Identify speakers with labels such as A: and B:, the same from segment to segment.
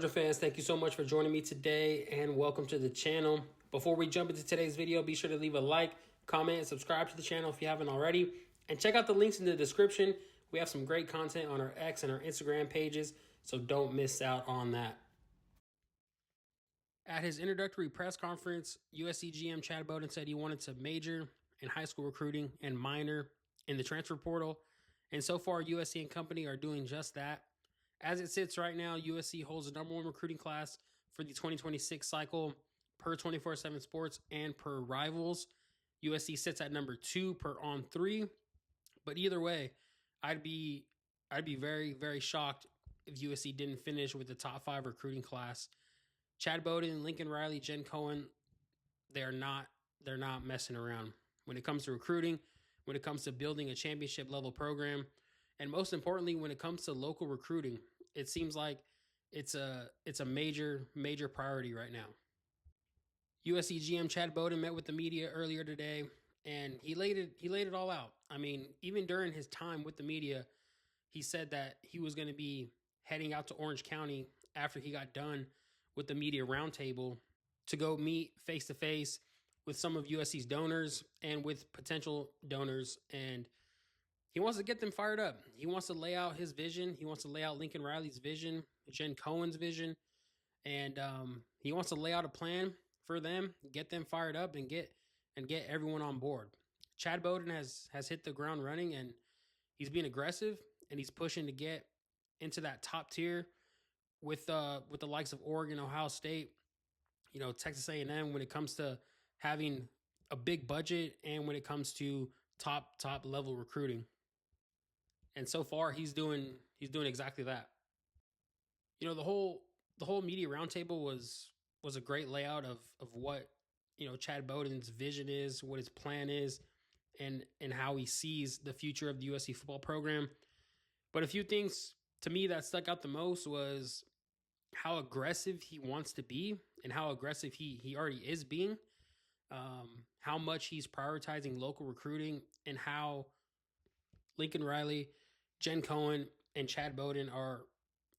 A: Trojan fans, thank you so much for joining me today and welcome to the channel. Before we jump into today's video, be sure to leave a like, comment, and subscribe to the channel if you haven't already. And check out the links in the description. We have some great content on our X and our Instagram pages, so don't miss out on that. At his introductory press conference, USC GM Chad Bowden said he wanted to major in high school recruiting and minor in the transfer portal. And so far, USC and company are doing just that. As it sits right now, USC holds the #1 recruiting class for the 2026 cycle per 24/7 Sports and per Rivals. USC sits at #2 per On3. But either way, I'd be very, very shocked if USC didn't finish with the top 5 recruiting class. Chad Bowden, Lincoln Riley, Jen Cohen, they're not messing around when it comes to recruiting, when it comes to building a championship level program, and most importantly, when it comes to local recruiting. It seems like it's a major priority right now. USC GM Chad Bowden met with the media earlier today, and he laid it all out. I mean, even during his time with the media, he said that he was going to be heading out to Orange County after he got done with the media roundtable to go meet face to face with some of USC's donors and with potential donors, and he wants to get them fired up. He wants to lay out his vision. He wants to lay out Lincoln Riley's vision, Jen Cohen's vision, and he wants to lay out a plan for them, get them fired up, and get everyone on board. Chad Bowden has hit the ground running, and he's being aggressive, and he's pushing to get into that top tier with the likes of Oregon, Ohio State, Texas A&M when it comes to having a big budget and when it comes to top level recruiting. And so far he's doing exactly that. The whole media roundtable was a great layout of what Chad Bowden's vision is, what his plan is, and how he sees the future of the USC football program. But a few things to me that stuck out the most was how aggressive he wants to be and how aggressive he already is being. How much he's prioritizing local recruiting, and how Lincoln Riley, Jen Cohen, and Chad Bowden are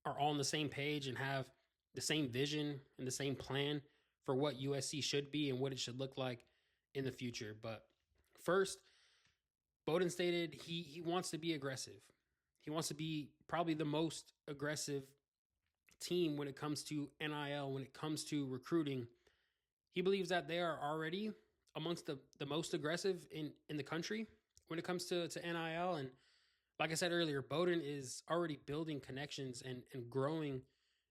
A: all on the same page and have the same vision and the same plan for what USC should be and what it should look like in the future. But first, Bowden stated he wants to be aggressive. He wants to be probably the most aggressive team when it comes to NIL, when it comes to recruiting. He believes that they are already amongst the most aggressive in the country when it comes to NIL. And like I said earlier, Bowden is already building connections and growing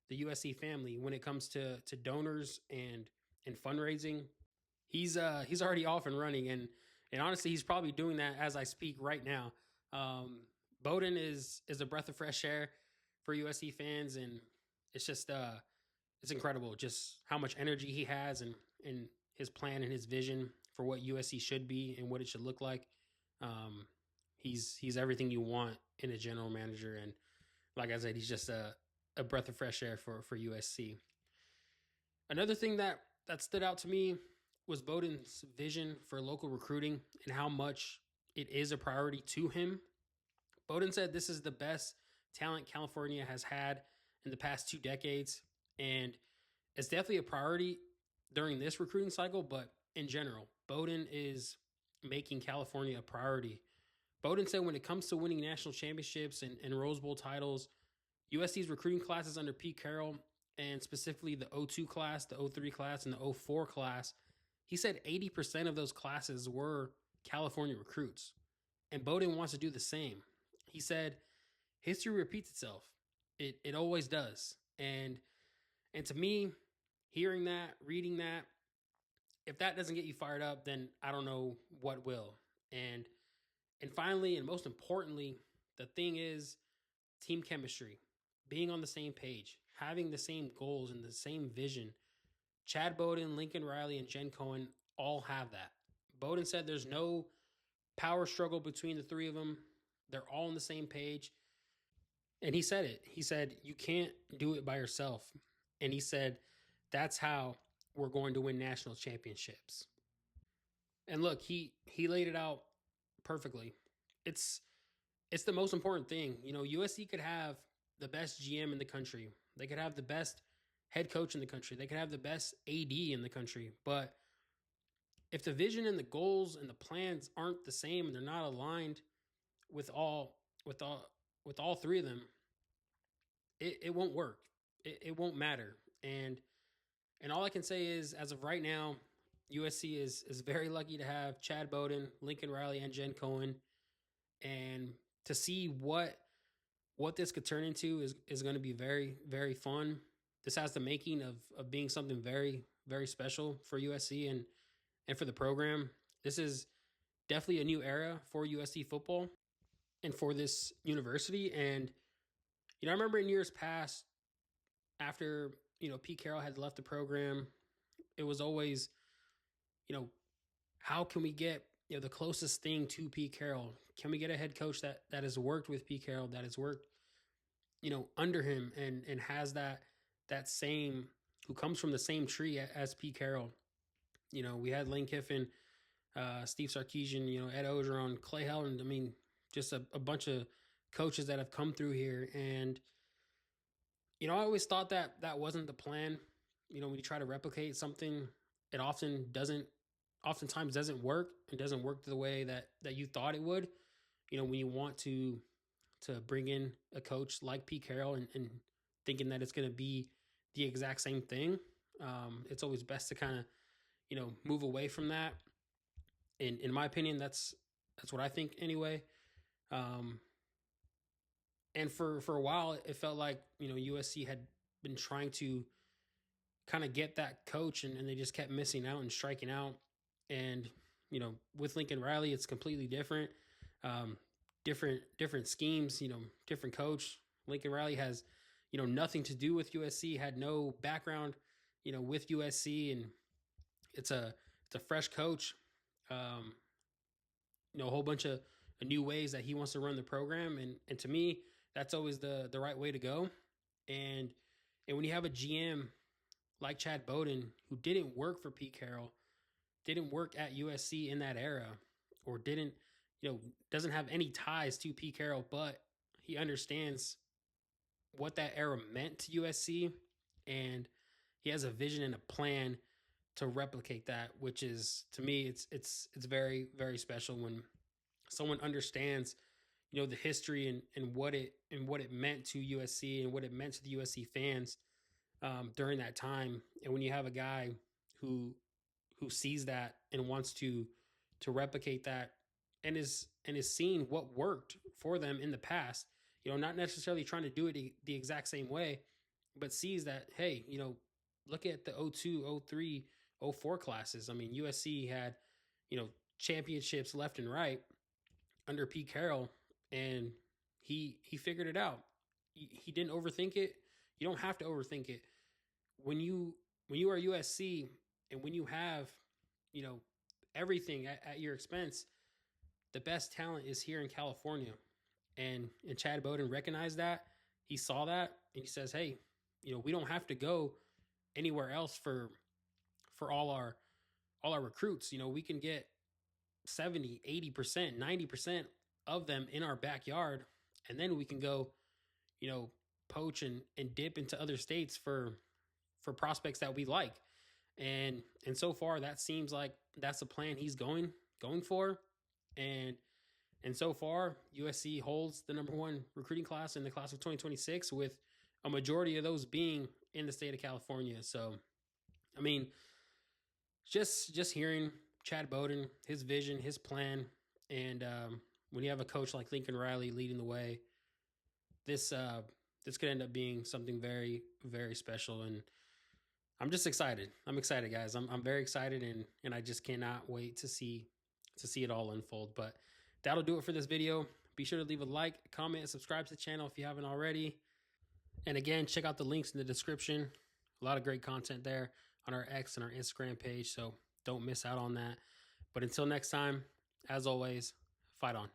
A: the USC family when it comes to donors and fundraising. He's already off and running, and honestly, he's probably doing that as I speak right now. Bowden is a breath of fresh air for USC fans, and it's just it's incredible just how much energy he has and his plan and his vision for what USC should be and what it should look like. He's everything you want in a general manager, and like I said, he's just a breath of fresh air for USC. Another thing that stood out to me was Bowden's vision for local recruiting and how much it is a priority to him. Bowden said this is the best talent California has had in the past 2 decades, and it's definitely a priority during this recruiting cycle, but in general, Bowden is making California a priority. Bowden said when it comes to winning national championships and Rose Bowl titles, USC's recruiting classes under Pete Carroll, and specifically the 02 class, the 03 class, and the 04 class, he said 80% of those classes were California recruits. And Bowden wants to do the same. He said, history repeats itself. It always does. And to me, hearing that, reading that, if that doesn't get you fired up, then I don't know what will. And finally, and most importantly, the thing is team chemistry, being on the same page, having the same goals and the same vision. Chad Bowden, Lincoln Riley, and Jen Cohen all have that. Bowden said there's no power struggle between the 3 of them. They're all on the same page. And he said it. He said, you can't do it by yourself. And he said, that's how we're going to win national championships. And look, he laid it out perfectly. It's the most important thing. USC could have the best GM in the country. They could have the best head coach in the country. They could have the best AD in the country. But if the vision and the goals and the plans aren't the same and they're not aligned with all three of them, it won't work. It won't matter. And all I can say is, as of right now, USC is very lucky to have Chad Bowden, Lincoln Riley, and Jen Cohen. And to see what this could turn into is going to be very, very fun. This has the making of being something very, very special for USC and for the program. This is definitely a new era for USC football and for this university. And, I remember in years past, after, Pete Carroll had left the program, it was always, how can we get, the closest thing to Pete Carroll? Can we get a head coach that has worked with Pete Carroll, that has worked, under him and has that same, who comes from the same tree as Pete Carroll? We had Lane Kiffin, Steve Sarkisian, Ed Ogeron, Clay Helland. I mean, just a bunch of coaches that have come through here. And, I always thought that wasn't the plan. When you try to replicate something, it oftentimes doesn't work. It doesn't work the way that you thought it would. When you want to bring in a coach like Pete Carroll and thinking that it's going to be the exact same thing, it's always best to kind of, move away from that. In my opinion, that's what I think anyway. And for a while, it felt like, USC had been trying to kind of get that coach and they just kept missing out and striking out. And, with Lincoln Riley, it's completely different. Different schemes, different coach. Lincoln Riley has, nothing to do with USC, had no background, with USC, and it's a fresh coach. A whole bunch of new ways that he wants to run the program. And to me, that's always the right way to go. And when you have a GM like Chad Bowden, who didn't work for Pete Carroll, didn't work at USC in that era, or doesn't have any ties to Pete Carroll, but he understands what that era meant to USC, and he has a vision and a plan to replicate that, which is, to me, it's very, very special when someone understands, the history and what it meant to USC and what it meant to the USC fans during that time. And when you have a guy who sees that and wants to replicate that and is seeing what worked for them in the past, not necessarily trying to do it the exact same way, but sees that, hey, look at the 02, 03, 04 classes. I mean, USC had, championships left and right under Pete Carroll, and he figured it out. He didn't overthink it. You don't have to overthink it. When you are USC and when you have, everything at your expense, the best talent is here in California. And Chad Bowden recognized that. He saw that, and he says, hey, we don't have to go anywhere else for all our recruits. We can get 70, 80%, 90% of them in our backyard, and then we can go, poach and dip into other states for prospects that we like. And so far, that seems like that's the plan he's going for. And so far, USC holds the number one recruiting class in the class of 2026, with a majority of those being in the state of California. So, I mean, just hearing Chad Bowden, his vision, his plan, and when you have a coach like Lincoln Riley leading the way, this could end up being something very, very special. And I'm just excited. I'm excited, guys. I'm very excited, and I just cannot wait to see it all unfold. But that'll do it for this video. Be sure to leave a like, comment, and subscribe to the channel if you haven't already. And again, check out the links in the description. A lot of great content there on our X and our Instagram page, so don't miss out on that. But until next time, as always, fight on.